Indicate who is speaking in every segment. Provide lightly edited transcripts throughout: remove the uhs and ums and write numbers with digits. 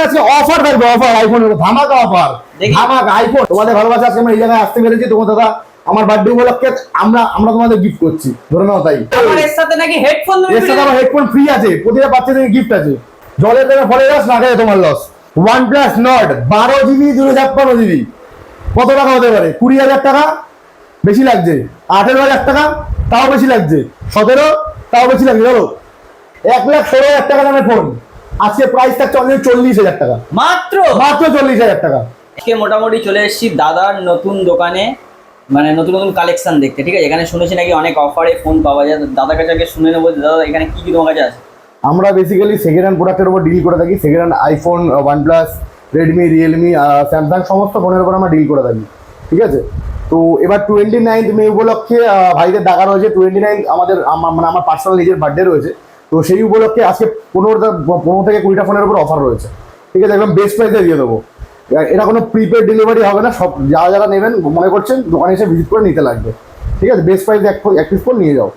Speaker 1: আজকে অফার থাকবে, অফার আইফোনের ধামাকা অফার, ধামাকা আইফোন। তোমাদের ভালোবাসা আজকে আমরা এই জায়গায় আসতে পেরেছি। তোমার দাদা আমার বার্থডে উপলক্ষে আমরা তোমাদের গিফট করছি, ধরে নাও। তাই
Speaker 2: আমার এর সাথে নাকি হেডফোন,
Speaker 1: এর সাথে আমার হেডফোন ফ্রি আছে, প্রতিটা বাচ্চাদের গিফট আছে। জলের দামে ফলে যাস না খায় তোমার loss. OnePlus Nord 12GB 256GB কত টাকা হতে পারে? 20,000 টাকা বেশি লাগছে, 18,000 টাকা তাও বেশি লাগছে, 17 তাও বেশি লাগছে। চলো 1,16,000 টাকা দামের ফোন আজকে প্রাইস থাকছে অনলি 40,000 টাকা,
Speaker 2: মাত্র
Speaker 1: 40,000 টাকা।
Speaker 2: আজকে মোটামুটি চলে এসেছি দাদার নতুন দোকানে, মানে নতুন নতুন কালেকশন দেখতে। ঠিক আছে, এখানে শুনেছি নাকি অনেক অফারে ফোন পাওয়া যায়। দাদার কাছে আগে শুনে নেবো দাদা এখানে কি কি তোমার কাছে আছে।
Speaker 1: আমরা বেসিক্যালি সেকেন্ড হ্যান্ড প্রোডাক্টের উপর ডিল করে থাকি। Second hand iPhone, OnePlus, Redmi, Realme, Samsung সমস্ত ফোনের উপর আমরা ডিল করে থাকি। ঠিক আছে, তো এবার 29 মে উপলক্ষে ভাইদের ডাকা রয়েছে। 29 আমাদের মানে আমার পার্সোনাল নিজের বার্থডে রয়েছে, তো সেই উপলক্ষে আজকে 15 থেকে 20টা ফোনের উপর অফার রয়েছে। ঠিক আছে, একদম বেস্ট প্রাইসে দিয়ে দেবো। এটা কোনো প্রিপেড ডেলিভারি হবে না, সব যারা নেবেন মনে করছেন দোকানে এসে ভিজিট করে নিতে লাগবে। ঠিক আছে, বেস্ট প্রাইসে এক পিস ফোন নিয়ে যাও।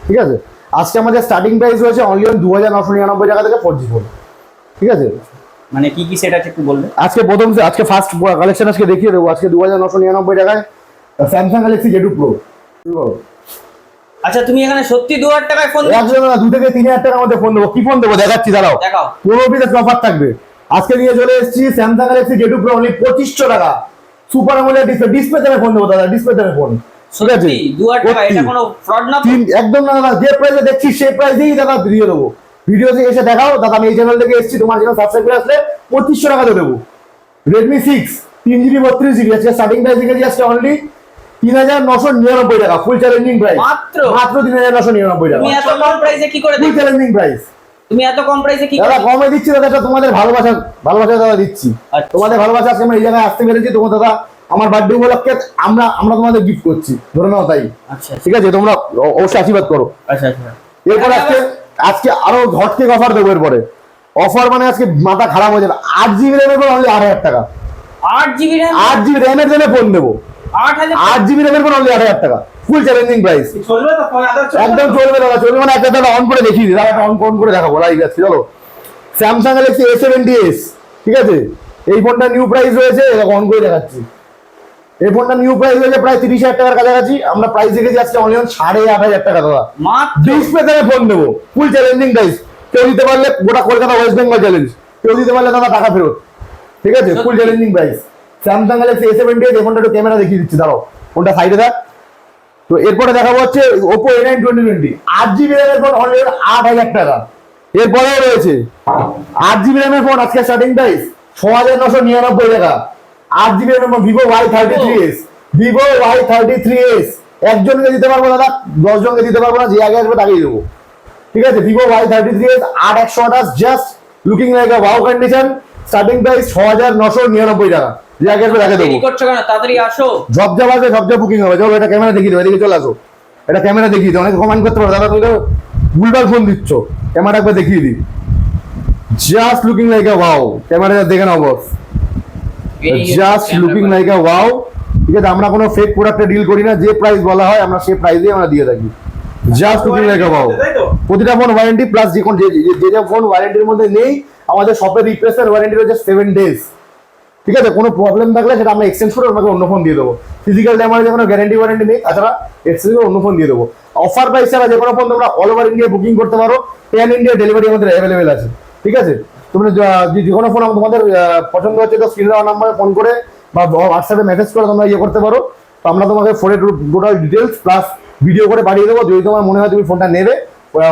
Speaker 1: ঠিক আছে, আজকে আমাদের স্টার্টিং প্রাইস রয়েছে অনলি 2,999 টাকা থেকে 4G ফোন। ঠিক আছে,
Speaker 2: মানে কি কি সেট আছে একটু বলবে।
Speaker 1: আজকে ফার্স্ট কালেকশন আজকে দেখিয়ে দেবো। আজকে 2,999 টাকায় স্যামসাং গ্যালাক্সি J2 Pro।
Speaker 2: আচ্ছা তুমি এখানে সত্যি 2,000 টাকায় ফোন
Speaker 1: 2 থেকে 3,000 টাকার মধ্যে ফোন দেবো। কি ফোন দেবো দেখাচ্ছি, দাঁড়াও।
Speaker 2: দেখাও।
Speaker 1: 15 পিসের অফার থাকবে। আজকে নিয়ে চলে এসেছি Samsung Galaxy J2 Pro only 2,500 টাকা। সুপার আমোলেড ডিসপ্লে দামে ফোন দেবো দাদা, ডিসপ্লে দামে ফোন। ঠিক আছে,
Speaker 2: 2,000 টাকা, এটা কোনো ফ্রড না তো?
Speaker 1: একদম না দাদা, যে প্রাইসে দেখছি সেই প্রাইসেই দাদা দিয়ে দেবো। ভিডিওতে এসে দেখাও দাদা, আমি এই চ্যানেল থেকে এসেছি, তোমার চ্যানেল সাবস্ক্রাইব করে আসলে 2,500 টাকা দেবো। রেডমি 6 3GB 32GB আজকে স্টার্টিং প্রাইস দেখেছি আজকে অনলি 3,999 টাকা, ফুল চ্যালেঞ্জিং প্রাইস। মাত্র 3,999 টাকা।
Speaker 2: তুমি এত কম প্রাইসে কি করে
Speaker 1: ফুল
Speaker 2: দিচ্ছ?
Speaker 1: Challenging price.
Speaker 2: তুমি এত কম প্রাইসে কি করে
Speaker 1: দাদা কমে দিচ্ছি দাদা, এটা তোমাদের ভালোবাসা দাদা দিচ্ছি।
Speaker 2: আচ্ছা।
Speaker 1: তোমাদের ভালোবাসা আজকে আমরা এই জায়গায় আসতে পেরেছি। তোমার দাদা আমার বার্থডে উপলক্ষে আমরা তোমাদের গিফট করছি, ধরে নাও। তাই
Speaker 2: আচ্ছা
Speaker 1: ঠিক আছে, তোমরা অবশ্যই আশীর্বাদ করো।
Speaker 2: আচ্ছা আচ্ছা।
Speaker 1: এরপর আজকে আরো হটকে অফার দেবো। এরপরে অফার মানে আজকে মাথা খারাপ হয়ে যাবে। 8GB র্যামের ফোন অনলি 8,000 টাকা।
Speaker 2: 8GB র্যাম,
Speaker 1: 8GB র্যামের জন্য ফোন দেবো। 8GB র্যামের ফোন অনলি 8,000 টাকা, ফুল চ্যালেঞ্জিং প্রাইস।
Speaker 3: চলবে তো ফোন আদর
Speaker 1: একদম চলবে দাদা, চলবে মানে একটা দাদা অন করে দেখিয়ে দিই দাদা, অন করে দেখাবো লাইভ আছে। চলো স্যামসাং গ্যালাক্সি A70s। ঠিক আছে, এই ফোনটা নিউ প্রাইস রয়েছে, অন করে দেখাচ্ছি। এই ফোনটা নিউ প্রাইস হয়েছে প্রায় 30,000 টাকার কাছাকাছি। আমরা প্রাইস দেখেছি আজকে অনলি 8,500 টাকা দাদা।
Speaker 2: মাত্র
Speaker 1: ডিসপ্লে থেকে ফোন দেবো, ফুল চ্যালেঞ্জিং প্রাইস। কেউ দিতে পারলে গোটা কলকাতা ওয়েস্ট বেঙ্গল চ্যালেঞ্জ, কেউ দিতে পারলে দাদা টাকা ফেরত। ঠিক আছে, full challenging price. Samsung Galaxy A70s। এই ফোনটা একটু ক্যামেরা দেখিয়ে দিচ্ছি, দাঁড়াও ফোনটা সাইডে থাক। তো এরপরে দেখাবো হচ্ছে Oppo A9 2020 8GB র্যামের ফোন অনলি 8,000 টাকা। এরপরেও রয়েছে 8GB র্যামের ফোন আজকে স্টার্টিং প্রাইস 6,999 টাকা। 8GB র্যামের Vivo Y33s, Vivo Y33s একজনকে দিতে পারবো দাদা, 10 জনকে দিতে পারবো না, যে আগে আসবে তাকেই দেবো। ঠিক আছে, Vivo Y33s 8,128 just looking like a wow condition. Starting price 6,999 টাকা, যে আগে আসবে তাকে দেবো।
Speaker 2: দেরি করছো কেন, তাড়াতাড়ি আসো।
Speaker 1: ঝপঝপ আছে, ঝপঝপ বুকিং হবে। চলো এটা ক্যামেরা দেখিয়ে দেবো, এদিকে চলে আসো। এটা ক্যামেরা দেখিয়ে দিই, অনেকে কমেন্ট করতে পারো দাদা তুমি তো ভুলভাল ফোন দিচ্ছ। ক্যামেরা একবার দেখিয়ে দিই, just looking like a wow. Camera দেখে নাও boss, just looking like a wow. ঠিক আছে, আমরা কোনো ফেক প্রোডাক্টে ডিল করি না, যে প্রাইস বলা হয় আমরা সেই প্রাইসেই আমরা দিয়ে থাকি। Just looking like a wow. প্রতিটা ফোন ওয়ারেন্টি প্লাস যে ফোন ওয়ারেন্টির মধ্যে নেই, আমাদের শপের রিপ্লেসমেন্ট ওয়ারেন্টি রয়েছে 7 days। ঠিক আছে, কোনো প্রবলেম থাকলে সেটা আমরা এক্সচেঞ্জ করে আপনাকে অন্য ফোন দিয়ে দেবো। ফিজিক্যাল ড্যামেজে কোনো গ্যারান্টি ওয়ারেন্টি নেই, তাছাড়া এক্সচেঞ্জ করে অন্য ফোন দিয়ে দেবো। অফার প্রাইস ছাড়া যে কোনো ফোন তোমরা অল ওভার ইন্ডিয়া বুকিং করতে পারো, প্যান ইন্ডিয়া ডেলিভারি আমাদের অ্যাভেলেবেল আছে। ঠিক আছে, তোমরা যে কোনো ফোন তোমাদের পছন্দ হচ্ছে তো স্ক্রিনে দেওয়া নাম্বারে ফোন করে বা হোয়াটসঅ্যাপে মেসেজ করে তোমরা ইয়ে করতে পারো। তো আমরা তোমাকে ফোনের টোটাল ডিটেলস প্লাস ভিডিও করে পাঠিয়ে দেবো। যদি তোমার মনে হয় তুমি ফোনটা নেবে,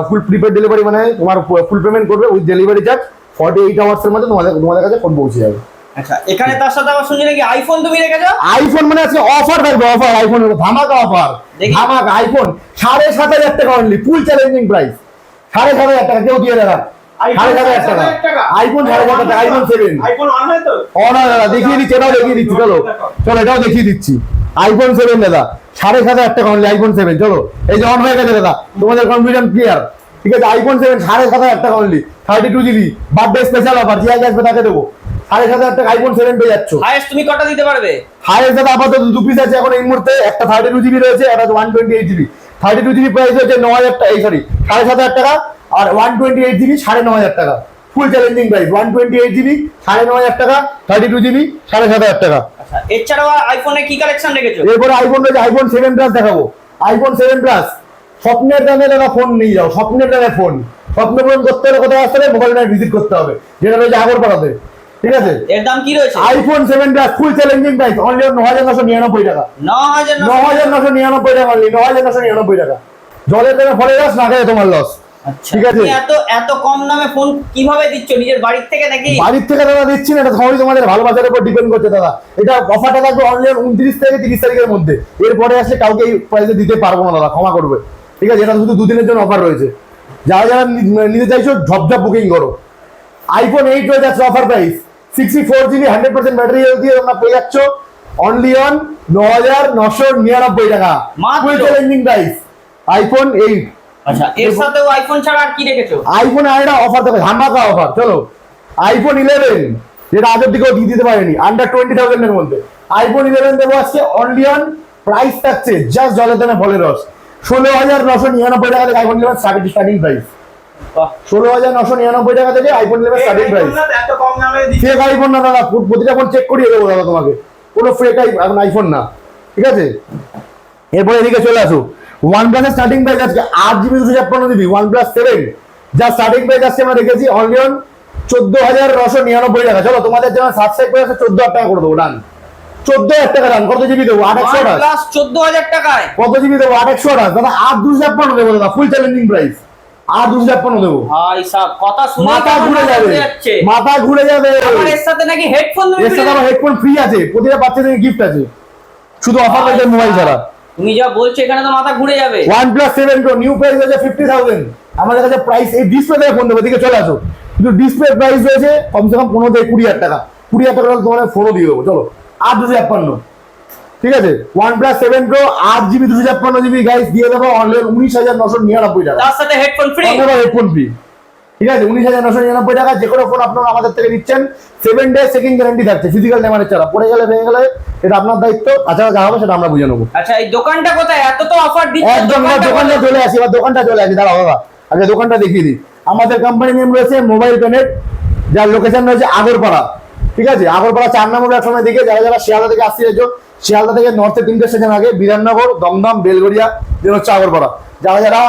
Speaker 1: ফুল প্রিপেড ডেলিভারি মানে তোমার ফুল পেমেন্ট করবে উইথ ডেলিভারি চার্জ, 48 আওয়ার্সের মধ্যে তোমাদের কাছে ফোন পৌঁছে যাবে।
Speaker 2: আচ্ছা, এখানে তার সাথে আবার শুনছি নাকি আইফোন তুমি রেখেছো।
Speaker 1: আইফোন মানে আজকে অফার থাকবে, অফার আইফোনের ধামাকা অফার, ধামাকা আইফোন 7,500 টাকা অনলি, ফুল চ্যালেঞ্জিং প্রাইস। 7,500 টাকা কেউ দিয়ে দেখান, 7,500 টাকা আইফোন, 7,500 টাকা আইফোন 7
Speaker 3: আইফোন অন হয় তো?
Speaker 1: অন হয় দাদা, দেখিয়ে দিচ্ছি, এটাও দেখিয়ে দিচ্ছি। চলো এটাও দেখিয়ে দিচ্ছি। আইফোন 7 দাদা 7,500 টাকা অনলি, আইফোন 7। চলো এই যে অন হয়ে গেছে দাদা, তোমাদের কনফিডেন্স ক্লিয়ার। ঠিক আছে, আইফোন 7 7,500 টাকা only, 32GB birthday special offer, যে আগে আসবে তাকে দেবো। 7,500 টাকা আইফোন 7 পেয়ে যাচ্ছ।
Speaker 2: হাইয়েস্ট তুমি কটা দিতে পারবে?
Speaker 1: হাইয়েস্ট দাদা আপাতত 2 পিস আছে এখন এই মুহূর্তে। একটা 32GB রয়েছে, একটা 128GB। 32GB প্রাইস হচ্ছে 9,000 টাকা, 7,500 টাকা, আর 128GB 9,500 টাকা। ফুল চ্যালেঞ্জিং প্রাইস 128 জিবি 9,500 টাকা, 32 জিবি 7,500 টাকা।
Speaker 2: আচ্ছা এছাড়াও আইফোনে কি কালেকশন রেখেছো?
Speaker 1: এরপরে আইফোন রয়েছে, আইফোন 7 প্লাস দেখাবো। আইফোন 7 প্লাস স্বপ্নের দামে দাদা ফোন নিয়ে যাও, স্বপ্নের দামে ফোন। স্বপ্ন পূরণ করতে হলে কোথায় আসতে হবে? মোবাইল নাইট ভিজিট করতে হবে, যেটা রয়েছে আগরপাড়াতে, ঠিক আছে?
Speaker 2: এর দাম কি রয়েছে?
Speaker 1: আইফোন 7 প্লাস ফুল চ্যালেঞ্জিং প্রাইস অনলি 9,999 টাকা। 9,999 টাকা অনলি, 9,999 টাকা। জলের দামে ফলে লস, না খেলে তোমার লস।
Speaker 2: আচ্ছা
Speaker 1: ঠিক আছে।
Speaker 2: তুমি এত কম দামে ফোন কিভাবে দিচ্ছ? নিজের বাড়ির থেকে নাকি?
Speaker 1: বাড়ির থেকে দাদা দিচ্ছি না, এটা সবই তোমাদের ভালোবাসার উপর ডিপেন্ড করছে দাদা। এটা অফারটা থাকবে অনলি 29 থেকে 30 তারিখের মধ্যে। এরপরে আসলে কাউকে এই প্রাইসে দিতে পারবো না দাদা, ক্ষমা করবে, ঠিক আছে? এটা শুধু দুদিনের জন্য অফার রয়েছে। যারা যারা নিতে চাইছো ঝপঝপ বুকিং করো। আইফোন 8 রয়েছে আজকে offer price 64 GB 100% battery health দিয়ে তোমরা পেয়ে যাচ্ছ অনলি অন 9,999 টাকা।
Speaker 2: মাত্র।
Speaker 1: ফুল চ্যালেঞ্জিং প্রাইস আইফোন 8।
Speaker 2: আচ্ছা এর সাথেও আইফোন ছাড়া আর কি রেখেছো?
Speaker 1: আইফোন আরেকটা অফার দেবে, ধামাকা অফার। চলো আইফোন 11 যেটা আগের দিকেও দিয়ে দিতে পারেনি, আন্ডার 20,000 এর মধ্যে আইফোন 11 দেবো আজকে অনলি অন। প্রাইস থাকছে জাস্ট জলের দামে ফলের রস 16,999 টাকা থেকে আইফোন 11 স্টার্টিং প্রাইস।
Speaker 2: বাহ
Speaker 1: 16,999 টাকা থেকে আইফোন 11 স্টার্টিং প্রাইস।
Speaker 3: এত কম দামে
Speaker 1: ফেক আইফোন না দাদা, প্রতিটা ফোন চেক করিয়ে দেবো দাদা তোমাকে, কোনো ফেক আইফোন না, ঠিক আছে? এরপরে এদিকে চলে আসো। OnePlus এর স্টার্টিং প্রাইস আজকে 8 জিবি 256 জিবি OnePlus 7 যা স্টার্টিং প্রাইস আজকে আমরা রেখেছি অনলি অন 14,999 টাকা। চলো তোমাদের জন্য সাবস্ক্রাইব করে 14,000 টাকা করে দেবো, ডান। 14,000 টাকা ডান। কত জিবি দেবো? 8,128।
Speaker 2: প্লাস 14,000 টাকায়
Speaker 1: কত জিবি দেবো? 8,128 দাদা। 8,256 দেবো দাদা, ফুল চ্যালেঞ্জিং প্রাইস 8,256 দেবো।
Speaker 2: ভাই সাহেব কথা শুনে
Speaker 1: মাথা ঘুরে যাবে,
Speaker 2: যাচ্ছে।
Speaker 1: মাথা ঘুরে যাবে।
Speaker 2: আবার এর সাথে নাকি হেডফোন
Speaker 1: এর সাথে আবার হেডফোন ফ্রি আছে, প্রতিটা বাচ্চাদের গিফট আছে, শুধু অফার রয়েছে মোবাইল ছাড়া।
Speaker 2: তুমি যা বলছো এখানে তো মাথা ঘুরে যাবে।
Speaker 1: OnePlus 7 Pro নিউ প্রাইস হচ্ছে 50,000। আমাদের কাছে প্রাইস এই ডিসপ্লে থেকে ফোন দেবো, দিকে চলে আসো। কিন্তু ডিসপ্লে প্রাইস রয়েছে কমসে কম 15 থেকে 20,000 টাকা। 20,000 টাকা তোমার ফোনও দিয়ে দেবো। চলো 8,256, ঠিক আছে? OnePlus 7 Pro 8 GB 256 GB guys দিয়ে দেবো অনলি 19,999 টাকা।
Speaker 2: তার সাথে হেডফোন ফ্রি।
Speaker 1: হেডফোন ফ্রি, ঠিক আছে? 19,999 টাকা। যে কোনো ফোন আপনারা আমাদের থেকে নিচ্ছেন 7 ডে সেকেন্ড গ্যারান্টি থাকছে, ফিজিক্যাল ড্যামেজ ছাড়া। পড়ে গেলে ভেঙে গেলে এটা আপনার দায়িত্ব, তাছাড়া যা হবে সেটা আমরা বুঝে নেবো।
Speaker 2: আচ্ছা এই দোকানটা কোথায়? এত তো অফার দিচ্ছে।
Speaker 1: একদম দোকানটা চলে আসি, এবার দোকানটা চলে আসি। দাঁড়াও দাদা, আগে দোকানটা দেখিয়ে দিই। আমাদের কোম্পানি নেম রয়েছে মোবাইল প্যানেট, যার লোকেশন রয়েছে আগরপাড়া, ঠিক আছে? আগরপাড়া 4 নম্বর প্ল্যাটফর্মের দিকে। যারা যারা শিয়ালদা থেকে আসতে চাইছো, শিয়ালদা থেকে নর্থে 3টে স্টেশন আগে বিধাননগর, দমদম, বেলগড়িয়া, যেন হচ্ছে আগরপাড়া। যারা যারা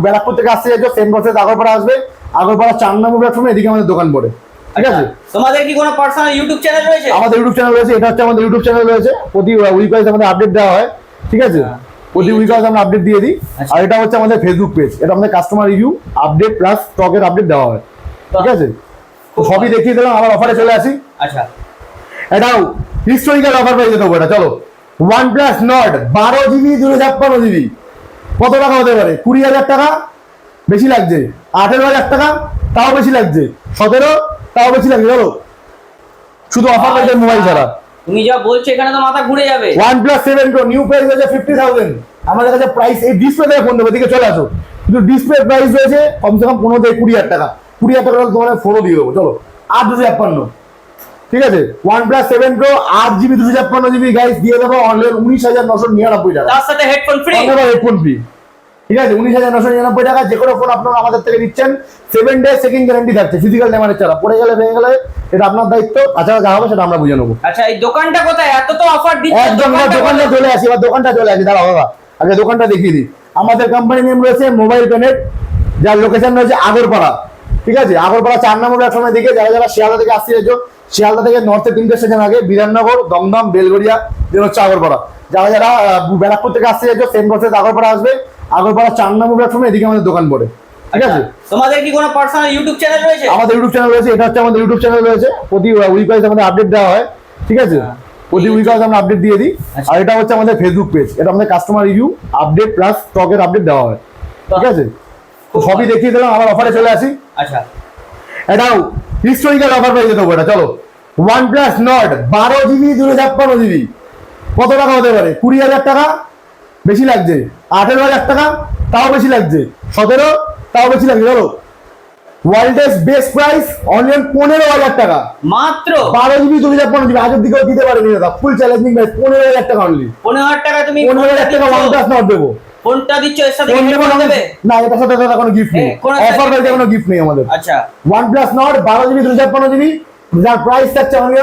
Speaker 1: ব্যারাকপুর থেকে আসতে চাইছো সেম প্রসেস, আগরপাড়া আসবে। আগরপাড়া 4 নম্বর প্ল্যাটফর্মে এদিকে আমাদের দোকান পড়ে, ঠিক আছে?
Speaker 2: তোমাদের কি কোনো পার্সোনাল ইউটিউব চ্যানেল রয়েছে?
Speaker 1: আমাদের ইউটিউব চ্যানেল রয়েছে, এটা হচ্ছে আমাদের ইউটিউব চ্যানেল রয়েছে। প্রতি উইক ওয়াইজ আমাদের আপডেট দেওয়া হয়, ঠিক আছে? প্রতি উইক ওয়াইজ আমরা আপডেট দিয়ে দিই। আর এটা হচ্ছে আমাদের ফেসবুক পেজ, এটা আমাদের কাস্টমার রিভিউ আপডেট প্লাস স্টকের আপডেট দেওয়া হয়, ঠিক আছে? তো সবই দেখিয়ে দিলাম, আবার অফারে চলে আসি।
Speaker 2: আচ্ছা
Speaker 1: এটাও হিস্টোরিক্যাল অফার পেয়ে যেতে হবে। এটা চলো OnePlus Nord 12 জিবি 256 জিবি কত টাকা হতে পারে? 20,000 টাকা, বেশি লাগছে। 18,000 টাকা, তাও বেশি লাগছে। 17, তাও বেশি লাগছে। চলো শুধু অফার রয়েছে মোবাইল ছাড়া।
Speaker 2: তুমি যা বলছো এখানে তো মাথা ঘুরে যাবে।
Speaker 1: OnePlus 7 Pro নিউ প্রাইস হচ্ছে 50,000। আমাদের কাছে প্রাইস এই ডিসপ্লে থেকে ফোন দেবো, দিকে চলে আসো। কিন্তু ডিসপ্লে প্রাইস রয়েছে কমসে কম 15 থেকে 20,000 টাকা। 20,000 টাকা তোমার ফোনও দিয়ে দেবো। চলো 8,256, ঠিক আছে? OnePlus 7 Pro 8 GB 256 GB guys দিয়ে দেবো অনলি 19,999 টাকা।
Speaker 2: তার সাথে হেডফোন ফ্রি।
Speaker 1: হেডফোন ফ্রি, ঠিক আছে? 19,999 টাকা। যে কোনো ফোন আপনারা আমাদের থেকে নিচ্ছেন 7 ডে সেকেন্ড গ্যারান্টি থাকছে, ফিজিক্যাল ড্যামেজ ছাড়া। পড়ে গেলে ভেঙে গেলে এটা আপনার দায়িত্ব, তাছাড়া যা হবে সেটা আমরা বুঝে নেবো।
Speaker 2: আচ্ছা এই দোকানটা কোথায়? এত তো অফার দিচ্ছে।
Speaker 1: একদম দোকানটা চলে আসি, এবার দোকানটা চলে আসি। দাঁড়াও দাদা, আগে দোকানটা দেখিয়ে দিই। আমাদের কোম্পানি নেম রয়েছে মোবাইল প্যানেট, যার লোকেশন রয়েছে আগরপাড়া, ঠিক আছে? আগরপাড়া 4 নম্বর প্ল্যাটফর্মের দিকে। যারা যারা শিয়ালদা থেকে আসতে চাইছো, শিয়ালদা থেকে নর্থে 3টে স্টেশন আগে বিধাননগর, দমদম, বেলগড়িয়া, যেন হচ্ছে আগরপাড়া। যারা যারা ব্যারাকপুর থেকে আসতে চাইছো সেম প্রসেস, আগরপাড়া আসবে। আগরপাড়া 4 নম্বর প্ল্যাটফর্মে এদিকে আমাদের দোকান পড়ে, ঠিক আছে?
Speaker 2: তোমাদের কি কোনো পার্সোনাল ইউটিউব চ্যানেল রয়েছে?
Speaker 1: আমাদের ইউটিউব চ্যানেল রয়েছে, এটা হচ্ছে আমাদের ইউটিউব চ্যানেল রয়েছে। প্রতি উইক ওয়াইজ আমাদের আপডেট দেওয়া হয়, ঠিক আছে? প্রতি উইক ওয়াইজ আমরা আপডেট দিয়ে দিই। আর এটা হচ্ছে আমাদের ফেসবুক পেজ, এটা আমাদের কাস্টমার রিভিউ আপডেট প্লাস স্টকের আপডেট দেওয়া হয়, ঠিক আছে? তো সবই দেখিয়ে দিলাম, আবার অফারে চলে আসি।
Speaker 2: আচ্ছা
Speaker 1: এটাও হিস্টোরিক্যাল অফার পেয়ে যেতে হবে। এটা চলো OnePlus Nord 12 জিবি 256 জিবি কত টাকা হতে পারে? 20,000 টাকা, বেশি লাগছে। 18,000 টাকা, তাও বেশি লাগছে। 17, তাও বেশি লাগছে। চলো ওয়ার্ল্ডের বেস্ট প্রাইস অনলি 15,000 টাকা
Speaker 2: মাত্র।
Speaker 1: 12 জিবি 256 জিবি আগের দিকেও দিতে পারেনি দাদা। ফুল চ্যালেঞ্জিং প্রাইস 15,000 টাকা অনলি।
Speaker 2: 15,000 টাকা তুমি
Speaker 1: 15,000 টাকা OnePlus Nord দেবো।
Speaker 2: কোনটা দিচ্ছ এর সাথে
Speaker 1: কোন
Speaker 2: কি
Speaker 1: নেবো
Speaker 2: করে দেবে?
Speaker 1: না, এটার সাথে দাদা কোনো গিফট নেই,
Speaker 2: কোনো
Speaker 1: অফার
Speaker 2: gift
Speaker 1: প্রাইসে
Speaker 2: নেই।
Speaker 1: কোনো গিফট নেই আমাদের।
Speaker 2: আচ্ছা
Speaker 1: OnePlus Nord 12 GB 256 GB, যার প্রাইস থাকছে অনলি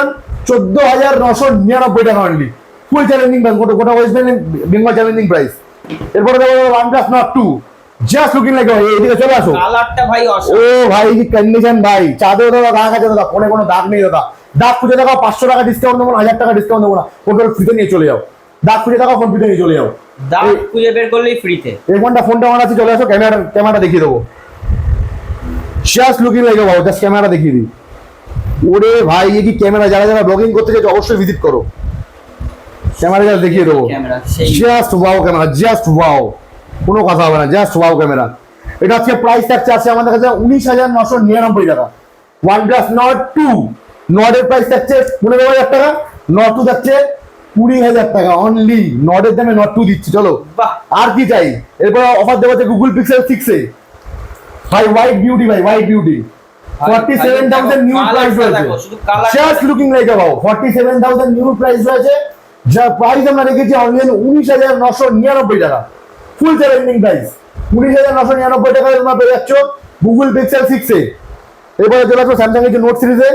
Speaker 1: 14,999 টাকা অনলি, ফুল চ্যালেঞ্জিং প্রাইস, গোটা ওয়েস্ট বেঙ্গল চ্যালেঞ্জিং প্রাইস। এরপরে দেখো OnePlus Nord 2, just looking like, এইদিকে চলে আসো।
Speaker 2: কালারটা ভাই
Speaker 1: ও
Speaker 2: অসাধারণ।
Speaker 1: ভাই কি কন্ডিশন ভাই, চাঁদেও দাদা দাগ আছে দাদা, ফোনে কোনো দাগ নেই দাদা। দাগ খুঁজে দেখো, 500 টাকা ডিসকাউন্ট দেবো না, 1000 টাকা ডিসকাউন্ট দেবো না, ফোন ফ্রিতে নিয়ে চলে যাও। দাগ খুঁজে দেখো, ফোন ফ্রিতে নিয়ে চলে যাও।
Speaker 2: দাম খুঁজে বের করলেই ফ্রিতে।
Speaker 1: এই ফোনটা আমার কাছে চলে আসো, ক্যামেরা দেখিয়ে দেবো। জাস্ট লুকিং লাইক বাবু, জাস্ট ক্যামেরা দেখিয়ে দিই। ওরে ভাই এই কি ক্যামেরা, যারা যারা ব্লগিং করতে চাইছো অবশ্যই ভিজিট করো, ক্যামেরা জাস্ট দেখিয়ে দেবো।
Speaker 2: ক্যামেরা সেই
Speaker 1: just wow camera, just wow, কোনো কথা হবে না, জাস্ট ওয়াও ক্যামেরা। এটা আজকে প্রাইস থাকছে আছে আমাদের কাছে 19,999 টাকা। OnePlus Nord 2, নর্ডের প্রাইস থাকছে 15,000 টাকা, Nord 2 থাকছে 20,000 টাকা অনলি। নর্ডের দামে Nord 2 দিচ্ছি, চলো
Speaker 2: বাহ
Speaker 1: আর কি চাই। এরপর অফার দেবো গুগল পিক্সেল 6 এ ভাই, হোয়াইট বিউটি ভাই, হোয়াইট বিউটি, 47,000 নিউ প্রাইস রয়েছে। Just looking like about 47,000 new price রয়েছে, যার প্রাইস আমরা রেখেছি অনলি 19,999 টাকা, ফুল চ্যালেঞ্জিং প্রাইস। 19,999 টাকা তোমরা পেয়ে যাচ্ছ গুগল পিক্সেল 6 এ। এরপরে চলে আসবো স্যামসাং এর নোট সিরিজে।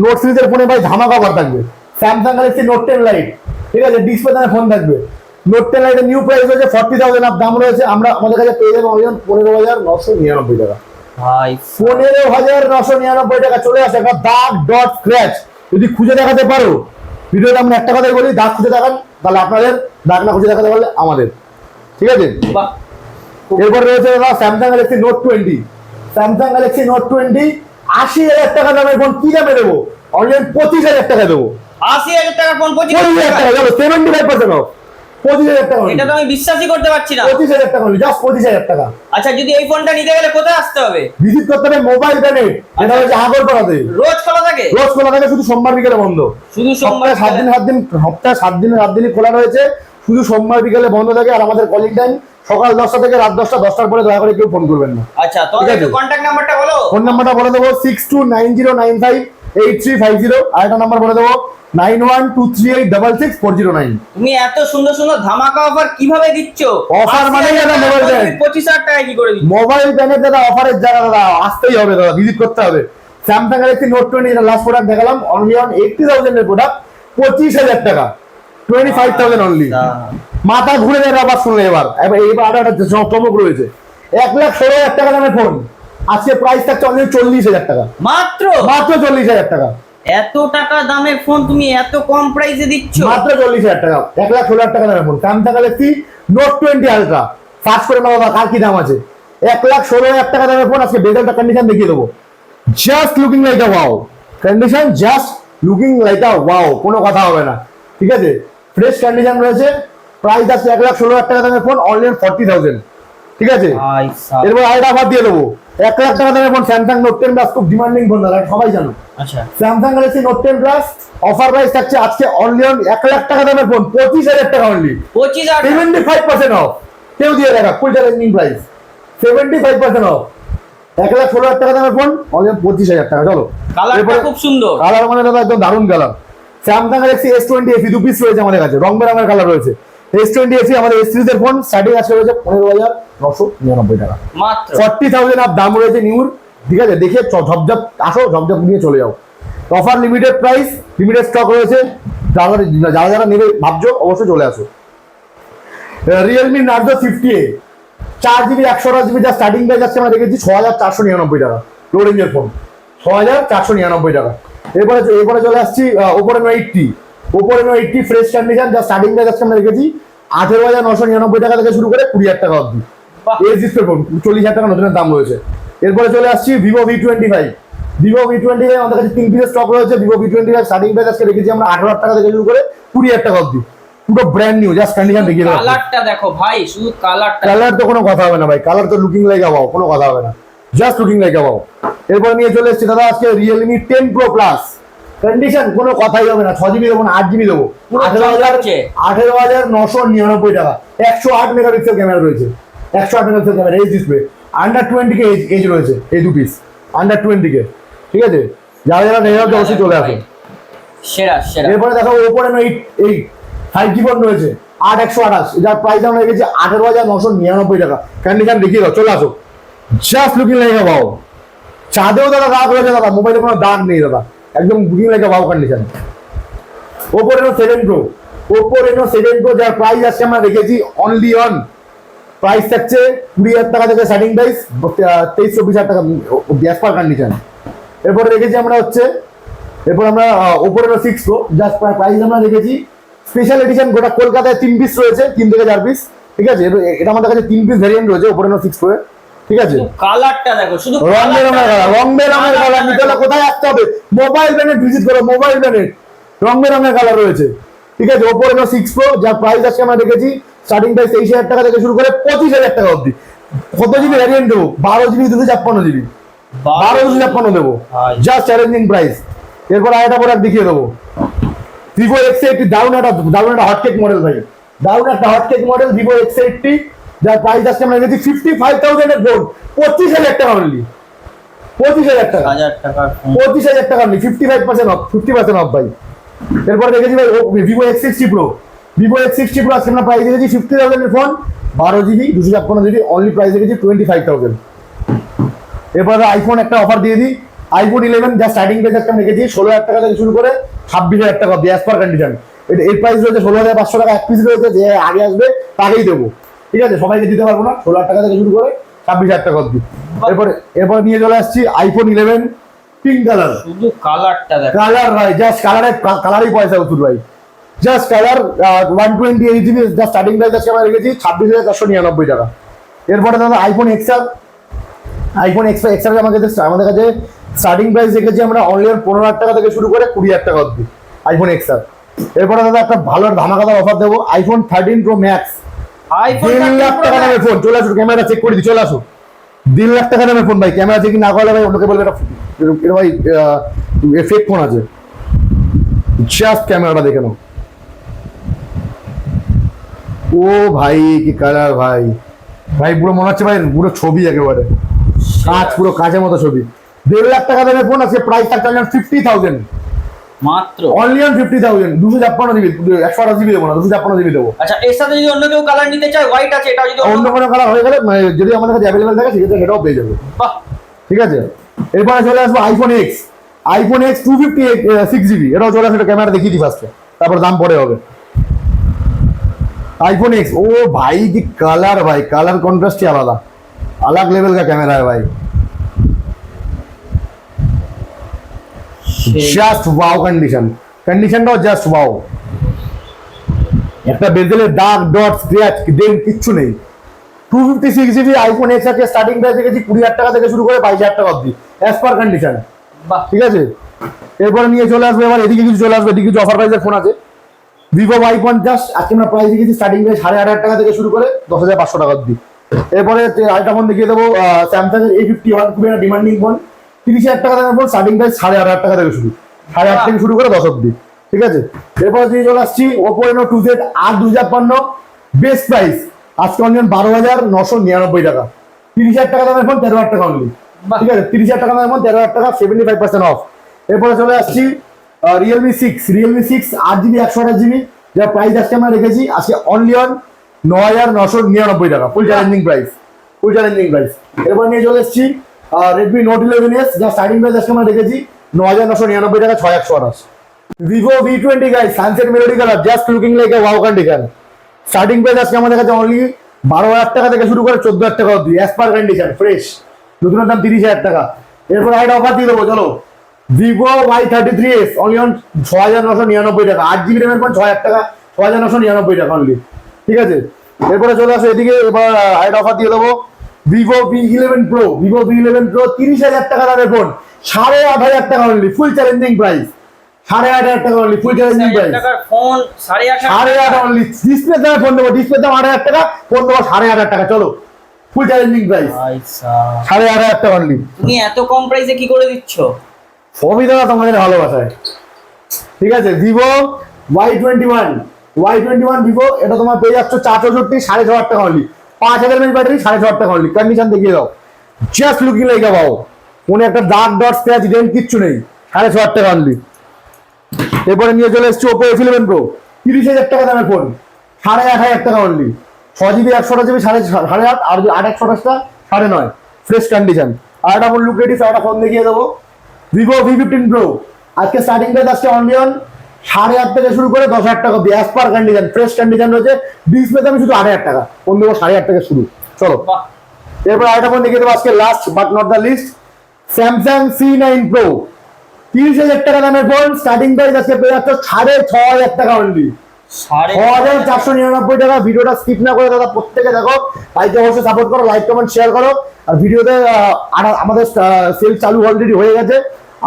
Speaker 1: নোট সিরিজের ফোনে ভাই ধামাকা অফার থাকবে। স্যামসাং গ্যালাক্সি নোট 10 লাইট, ঠিক আছে, ডিসপ্লে দামে ফোন থাকবে। নোট 10 লাইটের নিউ প্রাইস রয়েছে 40,000 আপ দাম রয়েছে, আমাদের কাছে পেয়ে যাবো অনলি 15,999 টাকা।
Speaker 2: ভাই
Speaker 1: 15,999 টাকা চলে আসে। একটা দাগ ডট স্ক্র্যাচ যদি খুঁজে দেখাতে পারো, ভিডিওটা আমরা একটা কথাই বলি, দাগ খুঁজে দেখান তাহলে আপনাদের, দাগ না খুঁজে দেখাতে পারলে আমাদের, ঠিক আছে।
Speaker 2: বাহ
Speaker 1: এরপর রয়েছে দাদা Samsung Galaxy note 20। Samsung Galaxy note 20 80,000 টাকা দামের ফোন কি দামে দেবো? অনলি 25,000 টাকা দেবো।
Speaker 2: 80,000 টাকা কোন
Speaker 1: 25,000 টাকা, চলো 75% অফ, 25,000 টাকা।
Speaker 2: এটা তো আমি বিশ্বাসই করতে পারছি না।
Speaker 1: 25,000 টাকা, জাস্ট 25,000 টাকা।
Speaker 2: আচ্ছা যদি এই ফোনটা নিতে গেলে কোথায় আসতে হবে?
Speaker 1: ভিজিট করতে হবে মোবাইল প্যানেট, এটা হচ্ছে আগরপাড়াতে।
Speaker 2: রোজ খোলা থাকে?
Speaker 1: রোজ খোলা থাকে, শুধু সোমবার বিকেলে বন্ধ।
Speaker 2: শুধু সোমবার
Speaker 1: সপ্তাহে 7 দিনই খোলা রয়েছে, শুধু সোমবার বিকেলে বন্ধ থাকে। আর আমাদের কলিং টাইম সকাল 10টা থেকে রাত 10টা, 10টার পরে দয়া করে কেউ ফোন করবেন না।
Speaker 2: আচ্ছা তো একটু কন্টাক্ট নাম্বারটা বলো।
Speaker 1: ফোন নাম্বারটা বলে দেবো 6290958350, আর একটা নাম্বার বলে দেবো 9123866409।
Speaker 2: তুমি এত সুন্দর সুন্দর ধামাকা অফার কিভাবে দিচ্ছ?
Speaker 1: Offer মানেই একটা মোবাইল ব্যান্ড।
Speaker 2: 25,000 টাকায় কি করে দিচ্ছ?
Speaker 1: মোবাইল প্যানের দাদা অফারের জায়গা দাদা, আসতেই হবে দাদা, ভিজিট করতে হবে। স্যামসাং গ্যালাক্সি নোট 20 এটা লাস্ট প্রোডাক্ট দেখালাম, অনলি অন 80,000 এর প্রোডাক্ট, 25,000 টাকা, 25,000 অনলি। মাথা ঘুরে যাবে আবার শুনলে। এবার একটা চমক রয়েছে, 1,16,000 টাকা দামের ফোন আজকে প্রাইস থাকছে অনলি 40,000 টাকা,
Speaker 2: মাত্র
Speaker 1: 40,000 টাকা,
Speaker 2: এত টাকা দামের ফোন তুমি এত কম প্রাইসে দিচ্ছ?
Speaker 1: মাত্র 40,000 টাকা, 1,16,000 টাকা দামের phone Samsung Galaxy note 20 ultra. Search করে নেওয়া কার কি দাম আছে। 1,16,000 টাকা দামের ফোন আজকে বেজালটা কন্ডিশন দেখিয়ে দেবো। Just looking like a wow condition, just looking like a wow, কোনো কথা হবে না, ঠিক আছে। ফ্রেশ কন্ডিশন রয়েছে, প্রাইস আছে 1,16,000 টাকা দামের ফোন, অনলি 40,000, ঠিক আছে।
Speaker 2: ভাই সাহেব।
Speaker 1: এরপর আরেকটা অফার দিয়ে দেবো, 1,00,000 টাকা দামের ফোন স্যামসাং নোট 10 প্লাস, খুব ডিমান্ডিং ফোন দাদা, সবাই জানো।
Speaker 2: আচ্ছা
Speaker 1: Samsung Galaxy note 10 plus offer price থাকছে আজকে অনলি 1,00,000 টাকা দামের ফোন, 25,000 টাকা অনলি,
Speaker 2: 25,000
Speaker 1: 75% অফ। কেউ দিয়ে দেখা, ফুল চ্যালেঞ্জিং প্রাইস 75% অফ। 1,16,000 টাকা দামের ফোন, অনলি 25,000 টাকা। চলো
Speaker 2: কালারটা খুব সুন্দর।
Speaker 1: কালার মানে দাদা একদম দারুণ colour. Samsung Galaxy S20 FE 2 piece রয়েছে আমাদের কাছে, রং বেরঙের কালার রয়েছে। S20 FE আমাদের S সিরিজের ফোন, স্টার্টিং আছে রয়েছে 15,999 টাকা,
Speaker 2: মাত্র
Speaker 1: 40,000 আপ দাম রয়েছে নিউর, ঠিক আছে। দেখে ঝপঝপ আসো, ঝপঝপ নিয়ে চলে যাও। Offer limited price, limited stock রয়েছে, যারা যারা নেবে ভাবছো অবশ্যই চলে আসো। Realme Narzo 50A 4GB 128GB, যা স্টার্টিং প্রাইস আছে আমরা দেখেছি 6,499 টাকা, লো রেঞ্জের ফোন 6,499 টাকা। এরপরে চলে আসছি Oppo Reno 80। Oppo Reno 80 fresh condition, যা স্টার্টিং প্রাইস আছে আমরা দেখেছি 18,999 টাকা থেকে শুরু করে 20,000 টাকা অবধি। এস ডিসপ্লে ফোন 40,000 টাকা নতুন দাম রয়েছে। এরপরে চলে আসছি ভিভো V25। ভিভো V25 আমাদের কাছে 3 পিসের স্টক রয়েছে। ভিভো V25 স্টার্টিং প্রাইস আজকে রেখেছি আমরা 18,000 টাকা থেকে শুরু করে 20,000 টাকা অবধি, পুরো ব্র্যান্ড নিউ, জাস্ট কন্ডিশন দেখিয়ে দেবো।
Speaker 2: কালারটা দেখো ভাই, শুধু কালারটা।
Speaker 1: কালার তো কোনো কথা হবে না ভাই, কালার তো লুকিং লাইক আ ওয়াও, কোনো কথা হবে না, just looking like a wow. এরপর নিয়ে চলে এসেছি দাদা আজকে Realme 10 Pro Plus কন্ডিশন, কোনো কথাই হবে না, 6GB দেবো না 8GB দেবো, 18,999 টাকা, 108 মেগাপিক্সেল ক্যামেরা রয়েছে, 108 megapixel camera, H display, under 20K এজ রয়েছে এই 2 পিস, আন্ডার 20K, ঠিক আছে। যারা যারা নেওয়া অবশ্যই চলে আসে।
Speaker 2: সেরা সেরা।
Speaker 1: এরপরে দেখো ওপো রেনো 8 5G ফোন রয়েছে, 8/128, যার প্রাইস আমরা রেখেছি 18,999 টাকা। কন্ডিশন দেখিয়ে দাও, চলে আসো। Just looking like a wow. চাঁদেও দাদা দাগ রয়েছে দাদা, মোবাইলে কোনো দাগ নেই দাদা, একদম looking like a wow condition. Oppo Reno 7 Pro, Oppo Reno 7 Pro যার প্রাইস আজকে আমরা রেখেছি অনলি অন, প্রাইস থাকছে 20,000 টাকা থেকে স্টার্টিং প্রাইস 23-24,000 টাকা গ্যাস পার কন্ডিশন। এরপরে রেখেছি আমরা হচ্ছে, এরপর আমরা Oppo Reno 6 Pro just price আমরা রেখেছি স্পেশাল এডিশন, গোটা কলকাতায় 3 পিস রয়েছে, 3 থেকে 4 পিস, ঠিক আছে। এটা আমাদের কাছে 3 পিস ভেরিয়েন্ট রয়েছে Oppo Reno 6 Pro এর, ঠিক আছে।
Speaker 2: কালারটা দেখো, শুধু
Speaker 1: রং বেরঙের কালার নিতে হলে কোথায় আসতে হবে? মোবাইল ব্যানেট ভিজিট করো, মোবাইল ব্যানেট, রং বেরঙের কালার রয়েছে, ঠিক আছে। Oppo Reno 6 Pro যার প্রাইস আজকে আমরা রেখেছি স্টার্টিং প্রাইস 23,000 টাকা থেকে শুরু করে 25,000 টাকা অবধি। কত জিবি ভ্যারিয়েন্ট দেবো? 12 জিবি 256 জিবি, 12,256 দেবো, জাস্ট চ্যালেঞ্জিং প্রাইস। এরপর আরেকটা প্রোডাক্ট দেখিয়ে দেবো, Vivo X80, দারুণ একটা হটকেক মডেল ভাই, দারুণ একটা হটকেক মডেল Vivo X80 যার প্রাইস আজকে আমরা রেখেছি 55,000 এর ফোন, 25,000 টাকা অনলি, 25,000 টাকা, 25,000 টাকা অনলি, 55% অফ, 50% অফ ভাই। এরপর রেখেছি ভাই Vivo X60 Pro, Vivo X60 Pro আজকে আমরা প্রাইস রেখেছি 50,000 এর phone, 12 GB 256 GB, only price রেখেছি 25,000। এরপর আইফোন একটা অফার দিয়ে দিই, iPhone 11 যা স্টার্টিং প্রাইস আজকে আমরা রেখেছি 16,000 টাকা থেকে শুরু করে 26,000 টাকা গ্যাস পার কন্ডিশন। এর প্রাইস রয়েছে 16,500 টাকা, এক পিস রয়েছে, যে আগে আসবে তাকেই দেবো, ঠিক আছে, সবাইকে দিতে পারবো না। 16,000 টাকা থেকে শুরু করে 26,000 টাকা অবধি। এরপর নিয়ে চলে আসছি iPhone 11 পিঙ্ক কালার,
Speaker 2: শুধু কালারটা দেখো,
Speaker 1: কালার ভাই, জাস্ট কালারই পয়সা উঠুর ভাই, just colour 128 GB, just starting price আজকে আমরা রেখেছি 26,499 টাকা। এরপরে দাদা আইফোন এক্সআর আমাদের কাছে স্টার্টিং প্রাইস রেখেছি আমরা অনলি 15,000 টাকা থেকে শুরু করে 20,000 টাকা অবধি আইফোন এক্সআর। এরপরে দাদা একটা ভালো ধামাকাদার অফার দেবো, iPhone 13 Pro Max, 1.5 লাখ টাকা দামের ফোন। চলে আসুন, ক্যামেরা চেক করে দিই, চলে আসুন। 1.5 লাখ টাকা দামের ফোন ভাই, ক্যামেরা চেক না করলে ভাই অন্যকে বলবে এটা ভাই ফেক ফোন আছে। জাস্ট ক্যামেরাটা দেখে নাও, ও ভাই কি কালার ভাই, ভাই পুরো মনে হচ্ছে ভাই পুরো ছবি, একেবারে কাঁচ, পুরো কাঁচের মতো ছবি। 1.5 লাখ টাকা দামের ফোন আছে, প্রাইস থাকছে 50,000
Speaker 2: মাত্র,
Speaker 1: অনলি অন 50,000, 256 জিবি, 128 জিবি দেবো না, 256 জিবি দেবো।
Speaker 2: আচ্ছা, এর সাথে যদি অন্য কেউ কালার নিতে চায়, হোয়াইট আছে, এটা যদি
Speaker 1: অন্য কোনো কালার হয়ে গেলে যদি আমাদের কাছে অ্যাভেলেবেল থাকে সেক্ষেত্রে সেটাও পেয়ে যাবে,
Speaker 2: বাহ,
Speaker 1: ঠিক আছে। এরপরে চলে আসবো আইফোন এক্স 256 জিবি, এটাও চলে আসবে, ক্যামেরা দেখিয়ে দিই ফার্স্টে, তারপর দাম পরে হবে। आईफोन एक्स, ओ भाई की कलर, भाई कलर कॉन्ट्रास्ट ही आलादा, अलग लेवल का कैमरा है भाई, জাস্ট ওয়াও কন্ডিশনটাও জাস্ট ওয়াও। একটা বেজেলে দাগ ডট স্ক্র্যাচ দেন কিচ্ছু নেই। 256 জিবি আইফোন এক্স আছে, স্টার্টিং প্রাইস রেখেছি 20,000 টাকা থেকে শুরু করে 22,000 টাকা অবধি অ্যাজ পার কন্ডিশন, ঠিক আছে। এরপরে নিয়ে চলে আসবে এবার এদিকে কিছু চলে আসবে, এদিকে কিছু অফার প্রাইসের ফোন আছে। ভিভো Y50 আজকে আমরা প্রাইস রেখেছি স্টার্টিং প্রাইস 8,500 টাকা থেকে শুরু করে 10,500 টাকা অবধি। এরপরে আরেকটা ফোন দেখিয়ে দেবো, স্যামসাং এর A51, খুবই একটা ডিমান্ডিং ফোন, 30,000 টাকা দামের ফোন, স্টার্টিং প্রাইস 8,500 টাকা থেকে শুরু, 8,500 থেকে শুরু করে 10 অবধি, ঠিক আছে। এরপরে দিয়ে চলে আসছি Oppo Reno 2Z 8/2055, best price আজকে অনলি 12,999 টাকা, 30,000 টাকা দামের ফোন, 13,000 টাকা অনলি, ঠিক আছে। 30,000 টাকা দামের ফোন, 13,000 টাকা, 75% অফ। এরপরে চলে আসছি Realme 6 8GB 128GB, যার প্রাইস আজকে আমরা রেখেছি আজকে অনলি অন 9,999 টাকা, ফুল চ্যালেঞ্জিং প্রাইস। এরপর নিয়ে চলে এসেছি Redmi Note 11s, যার স্টার্টিং প্রাইস আজকে আমরা রেখেছি 9,999 টাকা, 6,128। Vivo V20 guys, Sunset Melody color, just looking like a wow condition, starting price আজকে আমাদের কাছে অনলি 12,000 টাকা থেকে শুরু করে 14,000 টাকা অবধি অ্যাজ পার কন্ডিশন, ফ্রেশ, নতুনের দাম 30,000 টাকা। এরপর একটা অফার দিয়ে দেবো, চলো Vivo Y33s অনলি অন 6,999 টাকা, 8GB র্যামের ফোন, 6,000 টাকা, 6,999 টাকা অনলি, ঠিক আছে। এরপরে চলে আসো এদিকে, এবার একটা অফার দিয়ে দেবো Vivo V11 Pro, 30,000 টাকা দামের ফোন, 8,500 টাকা অনলি, ফুল চ্যালেঞ্জিং প্রাইস, 8,500 টাকা only, full challenging price,
Speaker 2: phone 8,500
Speaker 1: only. Display দামে ফোন দেবো, ডিসপ্লে দাম 8,000 টাকা, ফোন দেবো 8,500 টাকা, চলো ফুল চ্যালেঞ্জিং প্রাইস, 8,500 টাকা অনলি।
Speaker 2: তুমি এত কম প্রাইসে কি করে দিচ্ছ?
Speaker 1: সবই দাদা তোমাদের ভালোবাসায়, ঠিক আছে। Vivo Y21 Vivo, এটা তোমার পেয়ে যাচ্ছ 464, 6,500 টাকা অনলি, 5,000 mAh ব্যাটারি, 6,500 টাকা অনলি, কন্ডিশন দেখিয়ে দাও, just looking like a wow, ফোনে একটা ডার্ক ডট স্ক্র্যাচ ডেন্ট কিচ্ছু নেই, 6,500 টাকা অনলি। এরপরে নিয়ে চলে এসেছি Oppo F11 Pro, 30,000 টাকা দামের ফোন, 8,500 টাকা অনলি। 6GB 128GB 8.5, আর 8/128টা 9.5, ফ্রেশ কন্ডিশন। আর একটা ফোন লুক রেডি, একটা ফোন দেখিয়ে দেবো, ভিভো V15 Pro। আজকে স্টার্টিং প্রাইস আসছে অনলি অন 8,500 থেকে শুরু করে 10,000 টাকা অব্দি, as per condition, fresh condition রয়েছে। ডিসপ্লেতে আমি শুধু 8,500 টাকা ফোন দেবো, 8,500 থেকে শুরু। চলো
Speaker 2: বাহ,
Speaker 1: এরপর আরেকটা ফোন দেখিয়ে দেবো আজকে, last but not the least, Samsung C9 Pro। 30,000 টাকা দামের ফোন, স্টার্টিং প্রাইস আজকে পেয়ে যাচ্ছে 6,500 টাকা অনলি। 6,499 টাকা। ভিডিওটা স্কিপ না করে দাদা প্রত্যেকে দেখো, ভাইকে অবশ্যই সাপোর্ট করো, লাইক কমেন্ট শেয়ার করো। আর ভিডিওতে আমাদের সেল চালু অলরেডি হয়ে গেছে,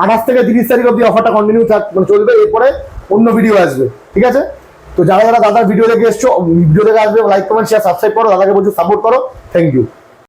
Speaker 1: 28 থেকে 30 তারিখ অব্দি অফারটা কন্টিনিউ চলবে, এরপরে অন্য ভিডিও আসবে, ঠিক আছে? তো যারা যারা দাদার ভিডিও দেখে এসছো, ভিডিও দেখে আসবে, লাইক কমেন্ট শেয়ার সাবস্ক্রাইব করো, দাদাকে বলছো সাপোর্ট করো। Thank you.